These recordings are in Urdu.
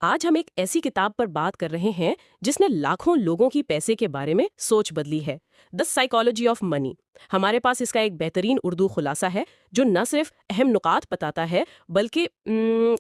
آج ہم ایک ایسی کتاب پر بات کر رہے ہیں جس نے لاکھوں لوگوں کی پیسے کے بارے میں سوچ بدلی ہے، دا سائیکالوجی آف منی۔ ہمارے پاس اس کا ایک بہترین اردو خلاصہ ہے جو نہ صرف اہم نکات بتاتا ہے بلکہ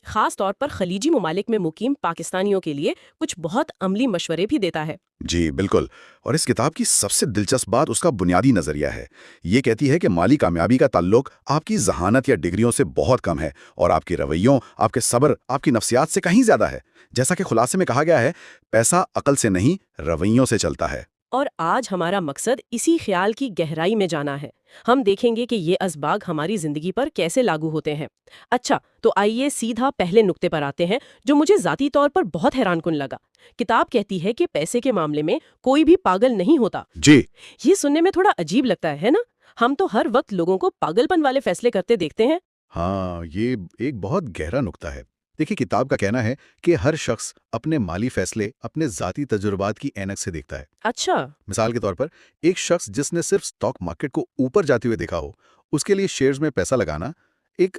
خاص طور پر خلیجی ممالک میں مقیم پاکستانیوں کے لیے کچھ بہت عملی مشورے بھی دیتا ہے۔ جی بالکل، اور اس کتاب کی سب سے دلچسپ بات اس کا بنیادی نظریہ ہے۔ یہ کہتی ہے کہ مالی کامیابی کا تعلق آپ کی ذہانت یا ڈگریوں سے بہت کم ہے اور آپ کے رویوں، آپ کے صبر، آپ کی نفسیات سے کہیں زیادہ ہے۔ جیسا کہ خلاصے میں کہا گیا ہے، پیسہ عقل سے نہیں رویوں سے چلتا ہے۔ اور آج ہمارا مقصد اسی خیال کی گہرائی میں جانا ہے۔ ہم دیکھیں گے کہ یہ اسباق ہماری زندگی پر کیسے لاگو ہوتے ہیں۔ اچھا، تو آئیے سیدھا پہلے نقطے پر آتے ہیں جو مجھے ذاتی طور پر بہت حیران کن لگا۔ کتاب کہتی ہے کہ پیسے کے معاملے میں کوئی بھی پاگل نہیں ہوتا۔ جی یہ سننے میں تھوڑا عجیب لگتا ہے نا؟ ہم تو ہر وقت لوگوں کو پاگل پن والے فیصلے کرتے دیکھتے ہیں۔ ہاں، یہ ایک بہت گہرا نقطہ ہے۔ دیکھیے، کتاب کا کہنا ہے کہ ہر شخص اپنے مالی فیصلے اپنے ذاتی تجربات کی اینک سے دیکھتا ہے۔ اچھا، مثال کے طور پر، ایک شخص جس نے صرف سٹاک مارکیٹ کو اوپر جاتے ہوئے دیکھا ہو، اس کے لیے شیئرز میں پیسہ لگانا ایک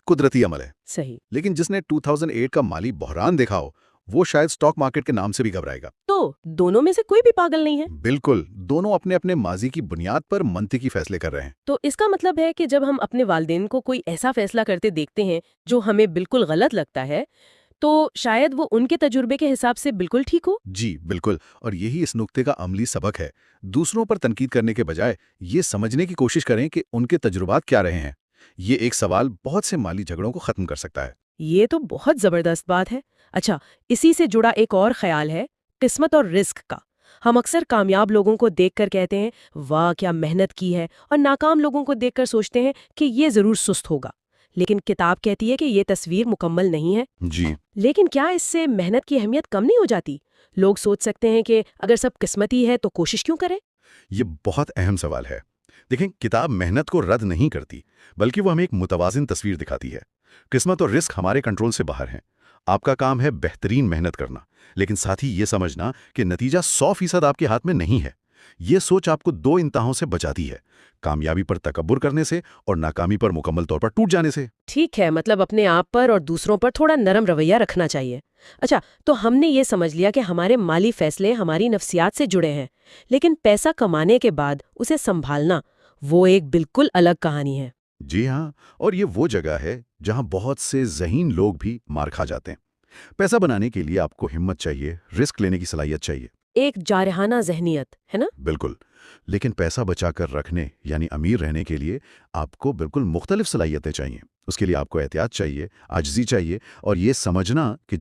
قدرتی عمل ہے۔ صحیح۔ لیکن جس نے 2008 کا مالی بحران دیکھا ہو، وہ شاید سٹاک مارکیٹ کے نام سے بھی گھبرائے گا۔ تو دونوں میں سے کوئی بھی پاگل نہیں ہے؟ بالکل، دونوں اپنے اپنے ماضی کی بنیاد پر منطقی فیصلے کر رہے ہیں۔ تو اس کا مطلب ہے کہ جب ہم اپنے والدین کو کوئی ایسا فیصلہ کرتے دیکھتے ہیں جو ہمیں بالکل غلط لگتا ہے تو شاید وہ ان کے تجربے کے حساب سے بالکل ٹھیک ہو۔ جی بالکل، اور یہی اس نقطے کا عملی سبق ہے۔ دوسروں پر تنقید کرنے کے بجائے یہ سمجھنے کی کوشش کریں کہ ان کے تجربات کیا رہے ہیں۔ یہ ایک سوال بہت سے مالی جھگڑوں کو ختم کر سکتا ہے۔ یہ تو بہت زبردست بات ہے۔ اچھا، اسی سے جڑا ایک اور خیال ہے قسمت اور رزق کا۔ ہم اکثر کامیاب لوگوں کو دیکھ کر کہتے ہیں واہ کیا محنت کی ہے، اور ناکام لوگوں کو دیکھ کر سوچتے ہیں کہ یہ ضرور سست ہوگا۔ لیکن کتاب کہتی ہے کہ یہ تصویر مکمل نہیں ہے۔ جی لیکن کیا اس سے محنت کی اہمیت کم نہیں ہو جاتی؟ لوگ سوچ سکتے ہیں کہ اگر سب قسمتی ہے تو کوشش کیوں کریں؟ یہ بہت اہم سوال ہے۔ دیکھیں، کتاب محنت کو رد نہیں کرتی، بلکہ وہ ہمیں ایک متوازن تصویر دکھاتی ہے۔ قسمت اور رزق ہمارے کنٹرول سے باہر ہیں۔ آپ کا کام ہے بہترین محنت کرنا، لیکن ساتھ ہی یہ سمجھنا کہ نتیجہ 100% آپ کے ہاتھ میں نہیں ہے۔ یہ سوچ آپ کو دو انتہاؤں سے بچاتی ہے، کامیابی پر تکبر کرنے سے اور ناکامی پر مکمل طور پر ٹوٹ جانے سے۔ ٹھیک ہے، مطلب اپنے آپ پر اور دوسروں پر تھوڑا نرم رویہ رکھنا چاہیے۔ اچھا، تو ہم نے یہ سمجھ لیا کہ ہمارے مالی فیصلے ہماری نفسیات سے جڑے ہیں، لیکن پیسہ کمانے کے بعد اسے سنبھالنا وہ ایک بالکل الگ کہانی ہے۔ جی ہاں، اور یہ وہ جگہ ہے جہاں بہت سے ذہین لوگ بھی مار کھا جاتے ہیں۔ پیسہ بنانے کے لیے آپ کو ہمت چاہیے، رسک لینے کی صلاحیت چاہیے۔ ایک جارحانہ ذہنیت ہے نا؟ بالکل، لیکن پیسہ بچا کر رکھنے یعنی امیر رہنے کے لیے آپ کو بالکل مختلف صلاحیتیں چاہیے۔ اس کے لیے آپ کو احتیاط چاہیے، عاجزی چاہیے، اور یہ سمجھنا کہ